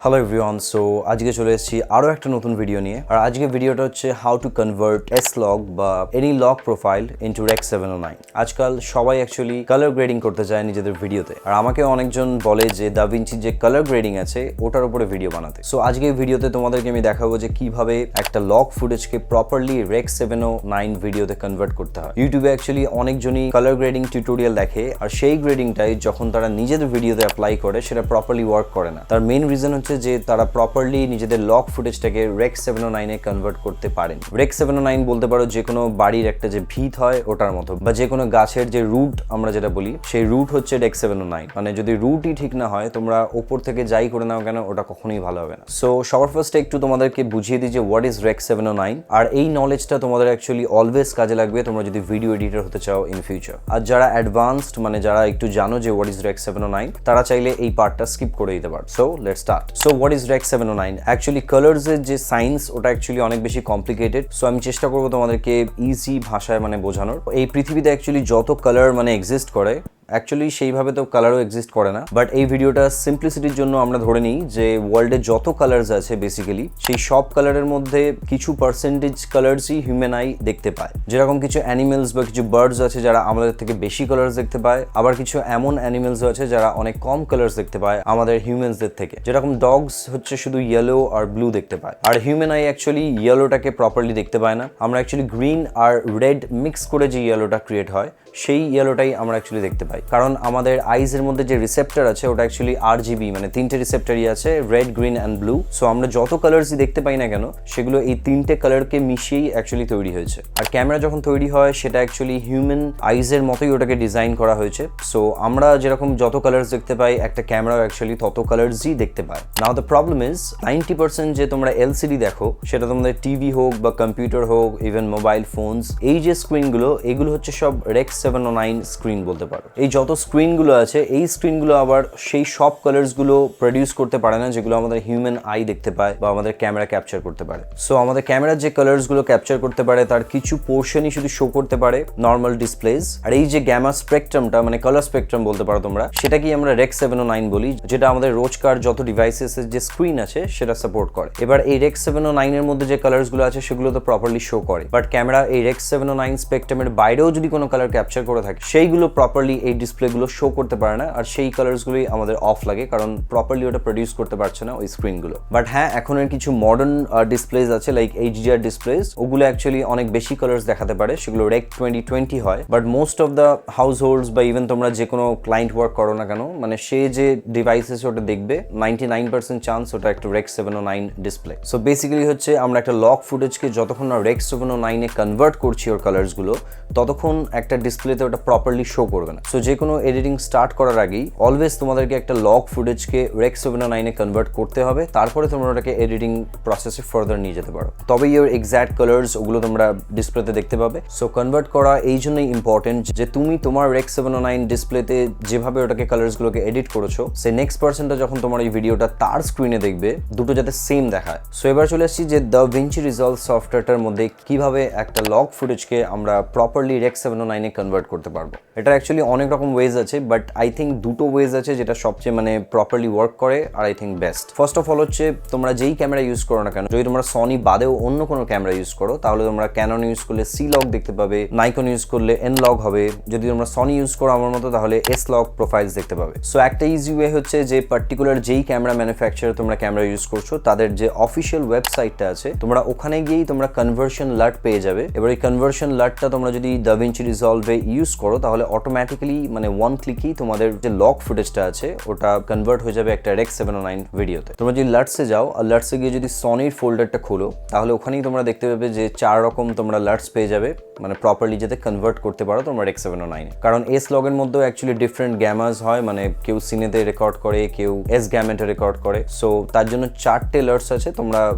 Hello everyone, so আজকে চলে এসেছি আরও একটা নতুন ভিডিও নিয়ে। আর আজকে ভিডিওটা হচ্ছে how to convert S log বা any log profile into REC-709। আজকাল সবাই অ্যাকচুয়ালি কালার গ্রেডিং করতে চায় নিজেদের ভিডিওতে, আর আমাকে অনেকজন বলে যে দাভিঞ্চি যে কালার গ্রেডিং আছে ওটার উপরে ভিডিও বানাতে। সো আজকে এই ভিডিওতে তোমাদেরকে আমি দেখাবো যে কিভাবে একটা লগ ফুটেজকে প্রপারলি REC-709 ভিডিওতে কনভার্ট করতে হয়। ইউটিউবে অ্যাকচুয়ালি অনেকজনই কালার গ্রেডিং টিউটোরিয়াল দেখে, আর সেই গ্রেডিংটাই যখন তারা নিজেদের ভিডিওতে অ্যাপ্লাই করে সেটা প্রপারলি ওয়ার্ক করে না। তার মেইন রিজন হচ্ছে যে তারা প্রপারলি নিজেদের লগ ফুটেজটাকে REC-709 এ কনভার্ট করতে পারেন। REC-709 বলতে পারো যে কোনো বাড়ির একটা যে ভিত হয় ওটার মতো, বা যে কোনো গাছের যে রুট আমরা যেটা বলি সেই রুট হচ্ছে REC-709। মানে যদি রুটই ঠিক না হয় তোমরা ওপর থেকে যাই করে নাও কেন ওটা কখনোই ভালো হবে না। সো সবার ফার্স্টে একটু তোমাদেরকে বুঝিয়ে দিই যে হোয়াট ইজ REC-709, আর এই নলেজটা তোমাদের অ্যাকচুয়ালি অলওয়েজ কাজে লাগবে তোমরা যদি ভিডিও এডিটর হতে চাও ইন ফিউচার। আর যারা অ্যাডভান্সড মানে যারা একটু জানো যে হোয়াট ইজ REC-709 তারা চাইলে এই পার্টটা স্কিপ করে দিতে পারো। So let's start. So what is REC-709? Actually colours এর যে সায়েন্স ওটা অ্যাকচুয়ালি অনেক বেশি কমপ্লিকেটেড। সো আমি চেষ্টা করবো তোমাদেরকে ইজি ভাষায় মানে বোঝানোর। এই পৃথিবীতে অ্যাকচুয়ালি যত কালার মানে এক্সিস্ট করে অ্যাকচুয়ালি সেইভাবে তো কালারও এক্সিস্ট করে না, বাট এই ভিডিওটা সিম্পলিসিটির জন্য আমরা ধরে নিই যে ওয়ার্ল্ডে যত কালার্স আছে বেসিক্যালি সেই সব কালারের মধ্যে কিছু পার্সেন্টেজ কালার্সই হিউম্যান আই দেখতে পায়। যেরকম কিছু অ্যানিমেলস বা কিছু বার্ডস আছে যারা আমাদের থেকে বেশি কালার্স দেখতে পায়, আবার কিছু এমন অ্যানিমেলস আছে যারা অনেক কম কালার্স দেখতে পায় আমাদের হিউম্যানসদের থেকে। যেরকম ডগস হচ্ছে শুধু ইয়েলো আর ব্লু দেখতে পায়, আর হিউম্যান আই অ্যাকচুয়ালি ইয়েলোটাকে প্রপারলি দেখতে পায় না। আমরা অ্যাকচুয়ালি গ্রিন আর রেড মিক্স করে যে ইয়েলোটা ক্রিয়েট হয় সেই ইয়েলোটাই আমরা অ্যাকচুয়ালি দেখতে পাই, কারণ আমাদের আইজ এর মধ্যে যে রিসেপ্টর আছে ওটা অ্যাকচুয়ালি RGB মানে তিনটে রিসেপ্টরই আছে, red, green and blue. So আমরা যত কালার্সই দেখতে পাই না কেন সেগুলো এই তিনটে কালারকে মিশিয়েই অ্যাকচুয়ালি তৈরি হয়েছে। আর ক্যামেরা যখন তৈরি হয় সেটা অ্যাকচুয়ালি হিউম্যান আইজ এর মতোই ওটাকে ডিজাইন করা হয়েছে। সো আমরা যেরকম যত কালার্স দেখতে পাই একটা ক্যামেরাও অ্যাকচুয়ালি তত কালার্সই দেখতে পায়। নাও দ্য প্রবলেম ইজ 90% যে তোমরা LCD দেখো সেটা তোমাদের টিভি হোক বা কম্পিউটার হোক, ইভেন মোবাইল ফোনস, এই যে স্ক্রিনগুলো এগুলো হচ্ছে সব REC-709 স্ক্রিন বলতে পারো। এই যত স্ক্রিনগুলো আছে এই স্ক্রিনগুলো আবার সেই সব কালার্সগুলো প্রডিউস করতে পারে না যেগুলো আমাদের হিউম্যান আই দেখতে পায় বা আমাদের ক্যামেরা ক্যাপচার করতে পারে। সো আমাদের ক্যামেরার যে কালার্সগুলো ক্যাপচার করতে পারে তার কিছু পোর্শনই শুধু শো করতে পারে নর্মাল ডিসপ্লেজ, আর এই যে গ্যামা স্পেকট্রামটা মানে কালার স্পেকট্রাম বলতে পারো তোমরা, সেটাকেই আমরা REC-709 বলি, যেটা আমাদের রোজকার যত ডিভাইসেসের যে স্ক্রিন আছে সেটা সাপোর্ট করে। এবার এই REC-709 এর মধ্যে যে কালার্সগুলো আছে সেগুলো তো প্রপারলি শো করে, বাট ক্যামেরা এই REC-709 স্পেকট্রামের বাইরেও যদি কোনো কালার ক্যাপচার করে থাকে সেইগুলো প্রপারলি এই ডিসপ্লেগুলো শো করতে পারে না, আর সেই কালার্সগুলোই আমাদের অফ লাগে কারণ প্রপারলি ওটা প্রডিউস করতে পারছে না ওই স্ক্রিনগুলো। বাট হ্যাঁ, এখন এর কিছু মডার্ন ডিসপ্লেস আছে লাইক HDR ডিসপ্লেস, ওগুলো অ্যাকচুয়ালি অনেক বেশি কালার্স দেখাতে পারে, সেগুলো REC-2020 হয়। But most of the house holds বা ইভেন তোমরা যে কোনো ক্লায়েন্ট ওয়ার্ক করো না কেন, মানে সে যে ডিভাইসেস ওটা দেখবে 99% চান্স ওটা একটা REC-709 ডিসপ্লে। সো বেসিক্যালি হচ্ছে আমরা একটা লগ ফুটেজকে যতক্ষণ না REC-709 এ কনভার্ট করছি ওর কালার্সগুলো ততক্ষণ একটা ডিসপ্লেতে ওটা প্রপারলি শো করবে না। সো যে কোনো এডিটিং স্টার্ট করার আগেই অলওয়েজ তোমাদেরকে একটা লগ ফুটেজকে REC-709 এ কনভার্ট করতে হবে, তারপরে তোমরা ওটাকে এডিটিং প্রসেসে ফার্দার নিয়ে যেতে পারো, তবেই ওর এক্স্যাক্ট কালার্স ওগুলো তোমরা ডিসপ্লেতে দেখতে পাবে। সো কনভার্ট করা এই জন্যই ইম্পর্টেন্ট যে তুমি তোমার REC-709 ডিসপ্লেতে যেভাবে ওটাকে কালার্সগুলোকে এডিট করেছো সে নেক্সট পার্সনটা যখন তোমার এই ভিডিওটা তার স্ক্রিনে দেখবে দুটো যাতে সেম দেখায়। সো এবার চলে আসছি যে DaVinci Resolve সফটওয়্যারটার মধ্যে কিভাবে একটা লগ ফুটেজকে আমরা প্রপারলি REC-709 এ কনভার্ট করতে পারবো। এটা অ্যাকচুয়ালি অনেক রকম ওয়েজ আছে, বাট আই থিঙ্ক দুটো ওয়েজ আছে যেটা সবচেয়ে মানে প্রপারলি ওয়ার্ক করে আর I think best. First of all হচ্ছে তোমরা যেই ক্যামেরা ইউজ করো না কেন, যদি তোমরা সনি বাদেও অন্য কোনো ক্যামেরা ইউজ করো তাহলে তোমরা ক্যানন ইউজ করলে C লগ দেখতে পাবে, নাইকন ইউজ করলে N লগ হবে, যদি তোমরা সনি ইউজ করো আমার মতো তাহলে S লগ প্রোফাইলস দেখতে পাবে। সো একটা ইজি ওয়ে হচ্ছে যে পার্টিকুলার যেই ক্যামেরা ম্যানুফ্যাকচারার তোমরা ক্যামেরা ইউজ করছো তাদের যে অফিসিয়াল ওয়েবসাইটটা আছে তোমরা ওখানে গিয়েই তোমরা কনভার্সন লাট পেয়ে যাবে। এবার এই কনভার্সন লাটটা তোমরা যদি DaVinci Resolve এ ইউজ করো তাহলে অটোমেটিক্যালি মানে ওয়ান ক্লিকই তোমাদের যে লগ ফুটেজটা আছে ওটা কনভার্ট হয়ে যাবে একটা REC-709 ভিডিওতে। তোমরা যদি লাটসে যাও আর লাটসে গিয়ে যদি সনির ফোল্ডারটা খোলো তাহলে ওখানেই তোমরা দেখতে পাবে যে 4 রকম তোমরা লাটস পেয়ে যাবে, মানে প্রপারলি যাতে কনভার্ট করতে পারো তোমরা REC-709 এ। কারণ S লগের মধ্যেও অ্যাকচুয়ালি ডিফারেন্ট গ্যামাস হয়, মানে কেউ সিনেতে রেকর্ড করে, কেউ S গ্যামেটে রেকর্ড করে। সো তার জন্য 4টে লাটস আছে,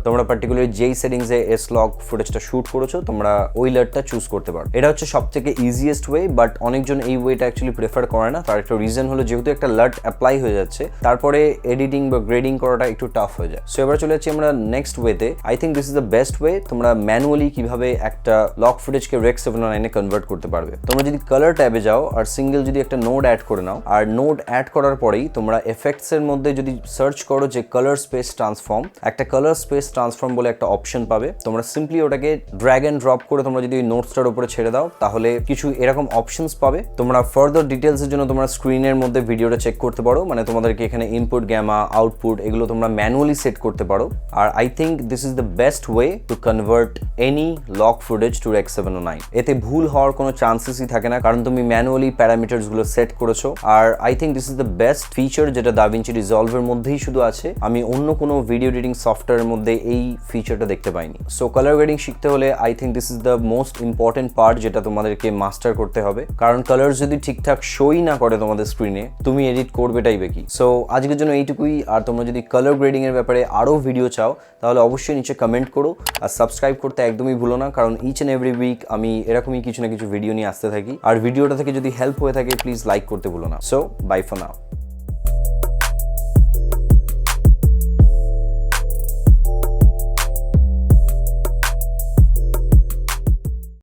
তোমরা পার্টিকুলার যেই সেটিংসে S লগ ফুটেজটা শুট করেছো তোমরা ওই লাটটা চুজ করতে পারো। এটা হচ্ছে সবথেকে ইজিয়েস্ট ওয়ে, বাট অনেকজন এই ওয়েটা অ্যাকচুয়ালি প্রেফার করে না। তার একটা রিজন হলো যেহেতু একটা লাট অ্যাপ্লাই হয়ে যাচ্ছে, তারপরে এডিটিং বা গ্রেডিং করাটা একটু টাফ হয়ে যায়। সো এবার চলে যাচ্ছি আমরা নেক্সট ওয়েতে। I think this is the best way. তোমরা ম্যানুয়ালি কিভাবে একটা লক ফুটেজকে REC-709 এ কনভার্ট করতে পারবে। তোমরা যদি কালার ট্যাবে যাও আর সিঙ্গেল যদি একটা নোড অ্যাড করে নাও, আর নোড অ্যাড করার পরেই তোমরা এফেক্টস এর মধ্যে যদি সার্চ করো যে কালার স্পেস ট্রান্সফর্ম, একটা কালার স্পেস ট্রান্সফর্ম বলে একটা অপশন পাবে। তোমরা সিম্পলি ওটাকে ড্র্যাগ এন্ড ড্রপ করে তোমরা যদি ওই নোটসটার উপরে ছেড়ে দাও, তাহলে কিছু এরকম অপশনস পাবে। তোমরা ফার্দার ডিটেলসের জন্য তোমরা স্ক্রিনের মধ্যে ভিডিওটা চেক করতে পারো, মানে তোমাদেরকে এখানে ইনপুট, গ্যামা, আউটপুট এগুলো তোমরা ম্যানুয়ালি সেট করতে পারো। আর I think this is the best way to convert any log footage to REC-709। এতে ভুল হওয়ার কোনো চান্সেসই থাকে না, কারণ তুমি ম্যানুয়ালি প্যারামিটার্স গুলো সেট করেছো। আর I think this is the best feature যেটা DaVinci Resolve এর মধ্যেই শুধু আছে। আমি অন্য কোনো ভিডিও এডিটিং সফটওয়্যারের মধ্যে এই ফিচারটা দেখতে পাইনি। সো কালার গ্রেডিং শিখতে হলে I think this is the most important part যেটা তোমাদেরকে মাস্টার করতে হবে, কারণ কালার যদি ঠিকঠাক শোই না করে তোমাদের স্ক্রিনে, তুমি এডিট করবেটাই বাকি। সো আজকের জন্য এইটুকুই। আর তোমরা যদি কালার গ্রেডিং এর ব্যাপারে আরও ভিডিও চাও, তাহলে অবশ্যই নিচে কমেন্ট করো। আর সাবস্ক্রাইব করতে একদমই ভুলো না, কারণ ইচ অ্যান্ড এভরি উইক আমি এরকমই কিছু না কিছু ভিডিও নিয়ে আসতে থাকি। আর ভিডিওটা থেকে যদি হেল্প হয়ে থাকে, প্লিজ লাইক করতে ভুলো না। So bye for now.